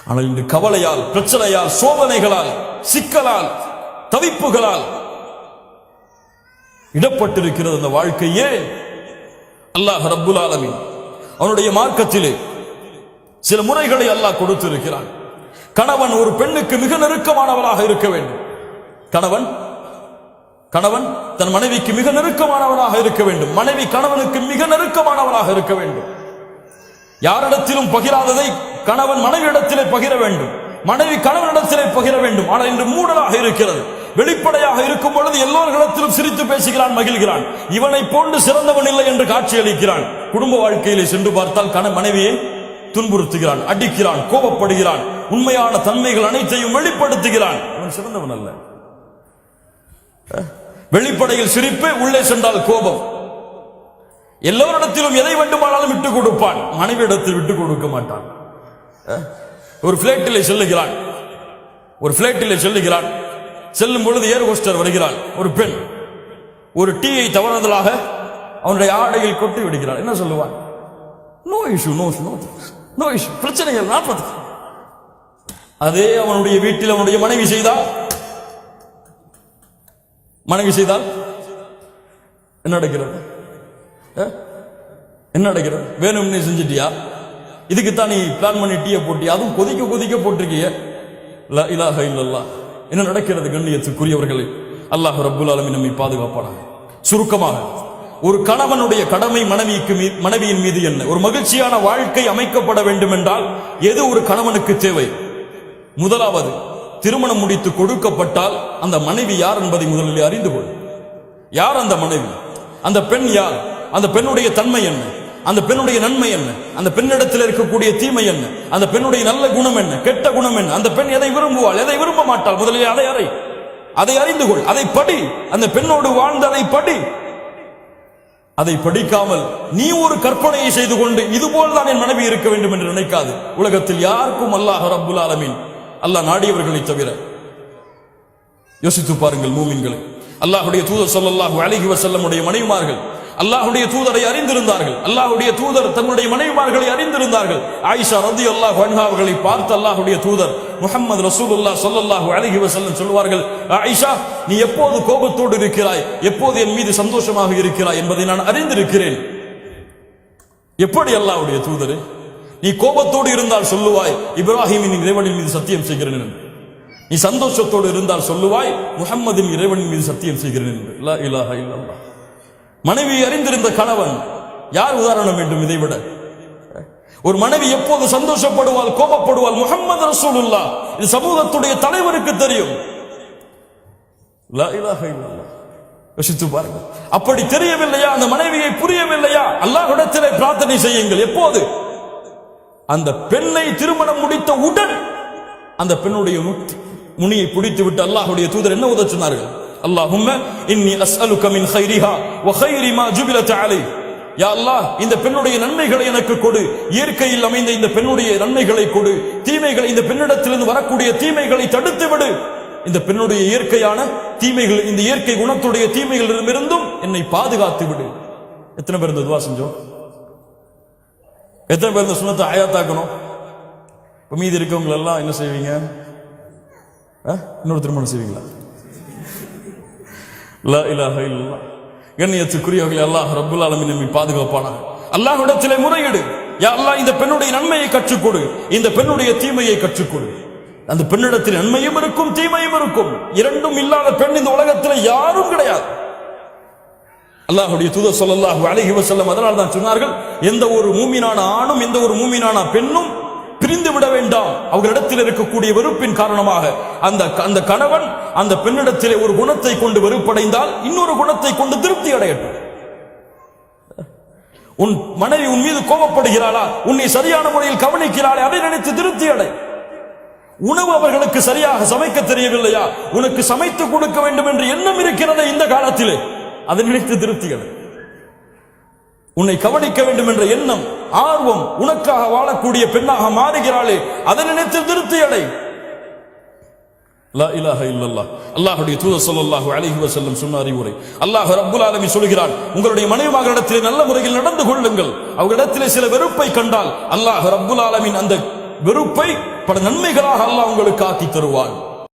ஆனால் இன்று கவலையால், பிரச்சனையால், சோதனைகளால், சிக்கலால், தவிப்புகளால் இடப்பட்டிருக்கிறது அந்த வாழ்க்கையே. அல்லாஹ் ரப்புல் ஆலமீன் அவனுடைய மார்க்கத்திலே சில முறைகளை அல்லாஹ் கொடுத்திருக்கிறான். கணவன் ஒரு பெண்ணுக்கு மிக நெருக்கமானவராக இருக்க வேண்டும். கணவன் தன் மனைவிக்கு மிக நெருக்கமானவராக இருக்க வேண்டும். மனைவி கணவனுக்கு மிக நெருக்கமானவராக இருக்க வேண்டும். யாரிடத்திலும் பகிராததை கணவன் மனைவியிடத்திலே பகிர வேண்டும், மனைவி கணவனிடத்திலே பகிர வேண்டும். ஆனால் இன்று மூடலாக இருக்கிறது. வெளிப்படையாக இருக்கும் பொழுது எல்லோர்களிடத்திலும் சிரித்து பேசுகிறான், மகிழ்கிறான். இவனை போன்று சிறந்தவன் இல்லை என்று காட்சி அளிக்கிறான். குடும்ப வாழ்க்கையிலே சென்று பார்த்தால் மனைவியை துன்புறுத்துகிறான், அடிக்கிறான், கோபப்படுகிறான், உண்மையான தன்மைகள் அனைத்தையும் வெளிப்படுத்துகிறான். அவன் சிறந்தவன் அல்ல. வெளிப்படையில் சிரிப்பு, உள்ளே சென்றால் கோபம். எல்லோரிடத்திலும் எதை வேண்டுமானாலும் விட்டுக் கொடுப்பான், மனைவியிடத்தில் விட்டுக் கொடுக்க மாட்டான். ஒரு பிளைட்டிலே செல்லுகிறான். செல்லும் பொழுது ஏர் ஹோஸ்டர் வருகிறாள். ஒரு பெண் ஒரு டீயை தவறுதலாக அவனுடைய ஆடையில் கொட்டி விடுகிறாள். என்ன சொல்லுவான்? நோ இஷ்யூ, நோ இஷ்யூ, பிரச்சனைகள் 40. அதே அவனுடைய வீட்டில் அவனுடைய மனைவி செய்தால் என்ன நடக்கிறது? வேணும் நீ செஞ்சிட்டியா? இதுக்குத்தான் நீ பிளான் பண்ணி டீயை போட்டியா? அதுவும் கொதிக்க போட்டிருக்கிய. லா இலாஹ இல்லல்லாஹ். என்ன நடக்கிறது கண்ணியத்துக்குரியவர்களே? அல்லாஹ் ரப்புல் ஆலமீன் நம்மை பாதுகாப்பானாக. சுருக்கமாக, ஒரு கணவனுடைய கடமை மனைவியின் மீது என்ன? ஒரு மகிழ்ச்சியான வாழ்க்கை அமைக்கப்பட வேண்டும் என்றால் எது ஒரு கணவனுக்கு தேவை? முதலாவது, திருமணம் முடித்து கொடுக்கப்பட்டால் அந்த மனைவி யார் என்பதை முதலில் அறிந்து கொள். யார் அந்த மனைவி? அந்த பெண் யார்? அந்த பெண்ணுடைய தன்மை என்ன? அந்த பெண்ணுடைய நன்மை என்ன? அந்த பெண்ணிடத்தில் இருக்கக்கூடிய தீமை என்ன? அந்த பெண்ணுடைய நல்ல குணம் என்ன, கெட்ட குணம் என்ன? அந்த பெண் எதை விரும்புவாள், எதை விரும்ப மாட்டாள்? முதலில் அதை அறிந்து கொள். அதை படி. அந்த பெண்ணோடு வாழ்ந்து அதை படி. அதை படிக்காமல் நீ ஒரு கற்பனையை செய்து கொண்டு இதுபோல் தான் என் மனைவி இருக்க வேண்டும் என்று நினைக்காது. உலகத்தில் யாருக்கும் அல்லாஹ் ரப்புல் ஆலமீன், அல்லாஹ் நாடியவர்களை தவிர. யோசித்து பாருங்கள் மூமின்களை. அல்லாஹ்வுடைய தூதர் ஸல்லல்லாஹு அலைஹி வஸல்லம் உடைய மனைவிமார்கள் அல்லாஹ்வுடைய தூதரை அறிந்திருந்தார்கள். அல்லாஹ்வுடைய தூதர் தங்களுடைய மனைவிமார்களை அறிந்திருந்தார்கள். ஆயிஷா ரலியல்லாஹு அன்ஹா அவர்களை பார்த்து அல்லாஹ்வுடைய தூதர் முஹம்மது ரசூலுல்லாஹ் ஸல்லல்லாஹு அலைஹி வஸல்லம் சொல்வார்கள், ஆயிஷா, நீ எப்போது கோபத்தோடு இருக்கிறாய், எப்போது என் மீது சந்தோஷமாக இருக்கிறாய் என்பதை நான் அறிந்திருக்கிறேன். எப்படி அல்லாஹ்வுடைய தூதரே, நீ கோபத்தோடு இருந்தால் சொல்லுவாய் இப்ராஹிமின் இறைவனின் மீது சத்தியம் செய்கிறேன் என்று. நீ சந்தோஷத்தோடு இருந்தால் சொல்லுவாய் முஹம்மதின் இறைவனின் மீது சத்தியம் செய்கிறேன் என்று. லா இலாஹ இல்லல்லாஹ். மனைவி அறிந்திருந்த கணவன் யார் உதாரணம் வேண்டும் இதைவிட? ஒரு மனைவி எப்போது சந்தோஷப்படுவாள், கோபப்படுவாள்? முஹம்மது ரசூலுல்லாஹ். இது சமூகத்துடைய தலைவருக்கு தெரியும். லா இலாஹ இல்லல்லாஹ். யோசித்து பாருங்கள். அப்படி தெரியவில்லையா? அந்த மனைவியை புரியவில்லையா? அல்லாஹ்விடத்திலே பிரார்த்தனை செய்யுங்கள். எப்போது? அந்த பெண்ணை திருமணம் முடித்த உடன் அந்த பெண்ணுடைய முனியை பிடித்து விட்டு அல்லாஹ்வுடைய தூதர் என்ன உதவ சொன்னார்கள்? அல்லாஹும்ம இன்னி அஸ்அலுக மின் கைரிஹா வ கைரி மா ஜுபிலத் அலைஹி. யா அல்லாஹ், இந்த பெண்ணுடைய நன்மைகளை எனக்கு கொடு, இயற்கையில் அமைந்த இந்த பெண்ணுடைய நன்மைகளை கொடு, தீமைகளை, இந்த பெண்ணிடத்திலிருந்து வரக்கூடிய தீமைகளை தடுத்து விடு. இந்த பெண்ணுடைய இயற்கையான தீமைகள், இந்த இயற்கை குணத்துடைய தீமைகளிலிருந்தும் என்னை பாதுகாத்து விடு. எத்தனை பேர் இந்த துவா செஞ்சோம்? எத்தனை பேர் இந்த சுன்னத்தை ஆயாத்தாக்கணும்? மீதி இருக்கவங்க எல்லாம் என்ன செய்வீங்க? இன்னொரு திருமணம் செய்வீங்களா? லா இலாஹ இல்லல்லாஹ். கண்ணியத்துக்குரியவர்களே, அல்லாஹ் ரப்புல் ஆலமீன் நம்மை பாதுகாப்பானாக. அல்லாஹ்விடத்திலே முறையிடு. யா அல்லாஹ், இந்த பெண்ணுடைய நன்மையை கற்றுக்கொடு, இந்த பெண்ணுடைய தீமையை கற்றுக்கொடு. அந்த பெண்ணிடத்தில் நன்மையும் இருக்கும், தீமையும் இருக்கும். இரண்டும் இல்லாத பெண் இந்த உலகத்தில் யாரும் கிடையாது. அல்லாஹ்வுடைய தூதர் ஸல்லல்லாஹு அலைஹி வஸல்லம் அதனால் தான் சொன்னார்கள், எந்த ஒரு மூமினான ஆணும் எந்த ஒரு மூமினான பெண்ணும் பிரிந்து விட வேண்டாம். அவர்களிடத்தில் இருக்கக்கூடிய வெறுப்பின் காரணமாக அந்த கணவன் அந்த பெண்ணிடத்திலே ஒரு குணத்தை கொண்டு வெறுப்படைந்தால் இன்னொரு குணத்தை கொண்டு திருப்தி அடையட்டும். உன் மனைவி உன் மீது கோபப்படுகிறாளா, உன்னை சரியான முறையில் கவனிக்கிறாளே, அதை நினைத்து திருப்தி அடை. உணவு அவர்களுக்கு சரியாக சமைக்க தெரியவில்லையா, உனக்கு சமைத்து கொடுக்க வேண்டும் என்று எண்ணம் இருக்கிறதே இந்த காலத்திலே, அதை நினைத்து திருப்தி அடை. உன்னை கவனிக்க வேண்டும் என்ற எண்ணம், ஆர்வம், உனக்காக வாழக்கூடிய பெண்ணாக மாறுகிறாளே, அதை நினைத்து திருப்தி அடை. லா இலாஹ இல்லல்லாஹ். அல்லாஹ்வுடைய தூதர் ஸல்லல்லாஹு அலைஹி வஸல்லம் சொன்ன அறிவுரை. அல்லாஹ் ரப்புல் ஆலமீன் சொல்கிறான், உங்களுடைய மனைவிமார்களிடத்திலே நல்ல முறையில் நடந்து கொள்ளுங்கள். அவர்களிடத்திலே சில வெறுப்பை கண்டால் அல்லாஹ் ரப்புல் ஆலமீன் அந்த வெறுப்பை பல நன்மைகளாக அல்லாஹ் உங்களுக்கு ஆக்கி தருவான்.